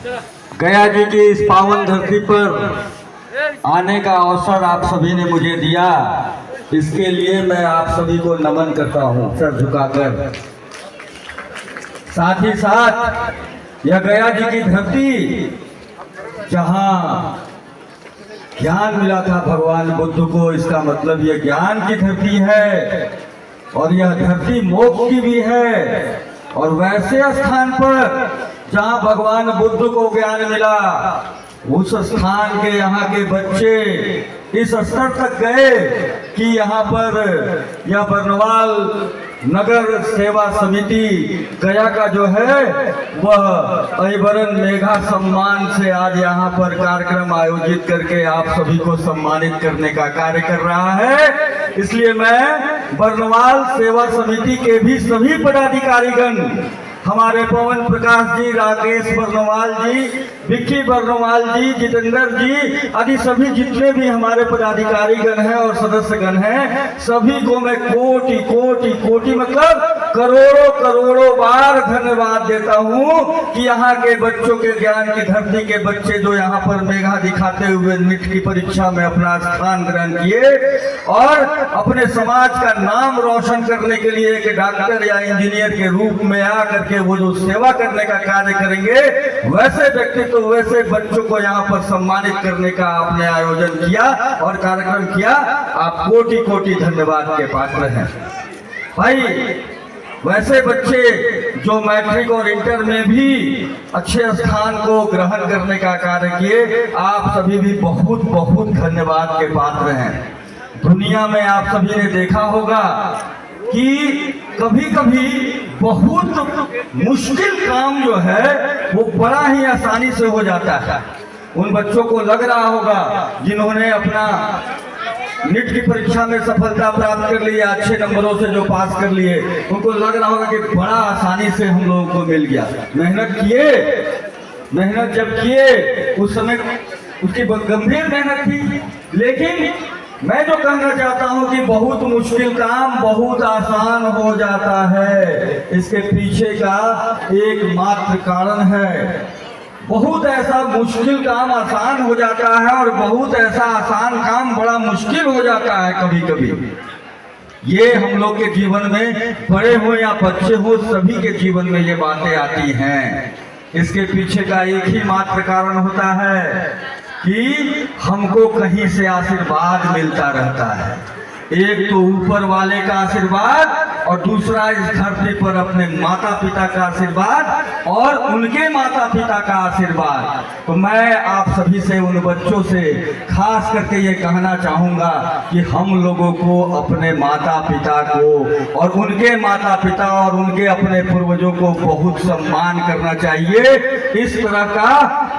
गया जी की इस पावन धरती पर आने का अवसर आप सभी ने मुझे दिया, इसके लिए मैं आप सभी को नमन करता हूँ सर झुकाकर। साथ ही साथ यह गया जी की धरती जहाँ ज्ञान मिला था भगवान बुद्ध को, इसका मतलब यह ज्ञान की धरती है और यह धरती मोक्ष की भी है। और वैसे स्थान पर जहाँ भगवान बुद्ध को ज्ञान मिला, उस स्थान के यहाँ के बच्चे इस स्तर तक गए कि यहाँ पर यह बरनवाल नगर सेवा समिति गया का जो है वह अहिबरन मेघा सम्मान से आज यहाँ पर कार्यक्रम आयोजित करके आप सभी को सम्मानित करने का कार्य कर रहा है। इसलिए मैं बरनवाल सेवा समिति के भी सभी पदाधिकारीगण, हमारे पवन प्रकाश जी, राकेश बरनवाल जी, विक्की बरनवाल जी, जितेंद्र जी आदि सभी जितने भी हमारे पदाधिकारीगण हैं और सदस्यगण हैं, सभी को मैं कोटि कोटि कोटि मतलब करोड़ों करोड़ों बार धन्यवाद देता हूं कि यहाँ के बच्चों के ज्ञान की धरती के बच्चे जो यहाँ पर मेघा दिखाते हुए नीट की परीक्षा में अपना स्थान ग्रहण किए और अपने समाज का नाम रोशन करने के लिए एक डॉक्टर या इंजीनियर के रूप में आकर के वो जो सेवा करने का कार्य करेंगे, वैसे व्यक्ति तो वैसे बच्चों को यहाँ पर सम्मानित करने का आपने आयोजन किया और कार्यक्रम किया। आप कोटि कोटि धन्यवाद के पात्र हैं भाई। वैसे बच्चे जो मैट्रिक और इंटर में भी अच्छे स्थान को ग्रहण करने का कार्य किए, आप सभी भी बहुत बहुत धन्यवाद के पात्र हैं। दुनिया में आप सभी ने देखा होगा कि कभी कभी बहुत मुश्किल काम जो है वो बड़ा ही आसानी से हो जाता है। उन बच्चों को लग रहा होगा जिन्होंने अपना नीट की परीक्षा में सफलता प्राप्त कर ली, अच्छे नंबरों से जो पास कर लिए, उनको लग रहा होगा कि बड़ा आसानी से हम लोगों को मिल गया। मेहनत जब किए उस समय उसकी गंभीर मेहनत थी, लेकिन मैं जो कहना चाहता हूं कि बहुत मुश्किल काम बहुत आसान हो जाता है। इसके पीछे का एकमात्र कारण है, बहुत ऐसा मुश्किल काम आसान हो जाता है और बहुत ऐसा आसान काम बड़ा मुश्किल हो जाता है कभी कभी। ये हम लोग के जीवन में, बड़े हो या बच्चे हो, सभी के जीवन में ये बातें आती हैं। इसके पीछे का एक ही मात्र कारण होता है कि हमको कहीं से आशीर्वाद मिलता रहता है। एक तो ऊपर वाले का आशीर्वाद और दूसरा इस धरती पर अपने माता पिता का आशीर्वाद और उनके माता पिता का आशीर्वाद। तो मैं आप सभी से, उन बच्चों से खास करके ये कहना चाहूँगा कि हम लोगों को अपने माता पिता को और उनके माता पिता और उनके अपने पूर्वजों को बहुत सम्मान करना चाहिए। इस तरह का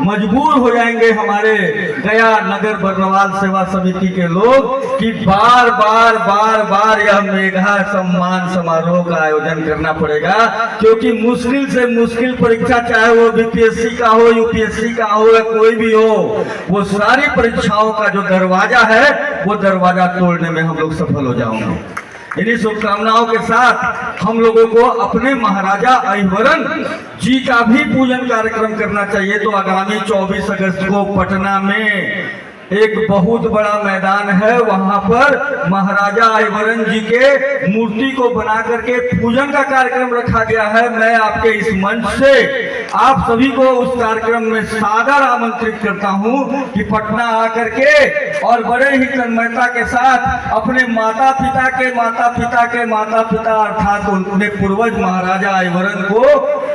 मजबूर हो जाएंगे हमारे गया नगर बरनवाल सेवा समिति के लोग कि बार बार यह मेघा सम्मान समारोह का आयोजन करना पड़ेगा, क्योंकि मुश्किल से मुश्किल परीक्षा, चाहे वो बीपीएससी का हो, यूपीएससी का हो या कोई भी हो, वो सारी परीक्षाओं का जो दरवाजा है वो दरवाजा तोड़ने में हम लोग सफल हो जाएंगे। इन्हीं शुभकामनाओं के साथ हम लोगों को अपने महाराजा अहिबरन जी का भी पूजन कार्यक्रम करना चाहिए। तो आगामी 24 अगस्त को पटना में एक बहुत बड़ा मैदान है, वहां पर महाराजा अहिबरन जी के मूर्ति को बना करके पूजन का कार्यक्रम रखा गया है। मैं आपके इस मंच से आप सभी को उस कार्यक्रम में सादर आमंत्रित करता हूं कि पटना आकर के और बड़े ही तन्मयता के साथ अपने माता पिता के माता पिता के माता पिता अर्थात उनके पूर्वज महाराजा अहिबरन को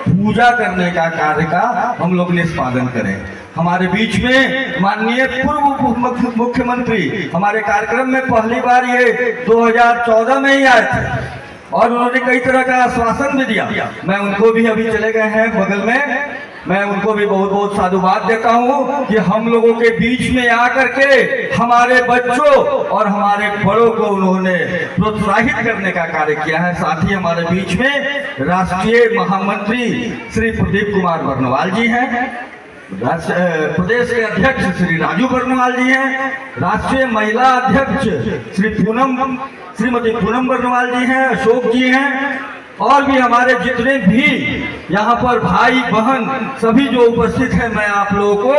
पूजा करने का कार्य का हम लोग निष्पादन करें। हमारे बीच में माननीय पूर्व मुख्यमंत्री हमारे कार्यक्रम में पहली बार ये 2014 में ही आए थे और उन्होंने कई तरह का आश्वासन भी दिया। मैं उनको भी, अभी चले गए हैं बगल में, मैं उनको भी बहुत बहुत साधुवाद देता हूं कि हम लोगों के बीच में आकर के हमारे बच्चों और हमारे बड़ों को उन्होंने प्रोत्साहित करने का कार्य किया है। साथ ही हमारे बीच में राष्ट्रीय महामंत्री श्री प्रदीप कुमार बरनवाल जी हैं, प्रदेश के अध्यक्ष श्री राजू बरनवाल जी हैं, राष्ट्रीय महिला अध्यक्ष श्रीमती पूनम बरनवाल जी हैं, अशोक जी हैं, और भी हमारे जितने भी यहाँ पर भाई बहन सभी जो उपस्थित हैं, मैं आप लोगों को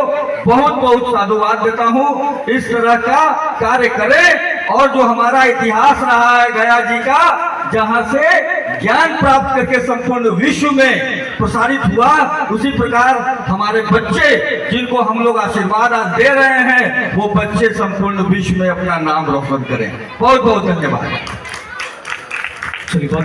बहुत बहुत साधुवाद देता हूँ। इस तरह का कार्य करें और जो हमारा इतिहास रहा है गया जी का, जहाँ से ज्ञान प्राप्त करके संपूर्ण विश्व में प्रसारित हुआ, उसी प्रकार हमारे बच्चे जिनको हम लोग आशीर्वाद आज दे रहे हैं, वो बच्चे संपूर्ण विश्व में अपना नाम रोशन करें। बहुत बहुत धन्यवाद।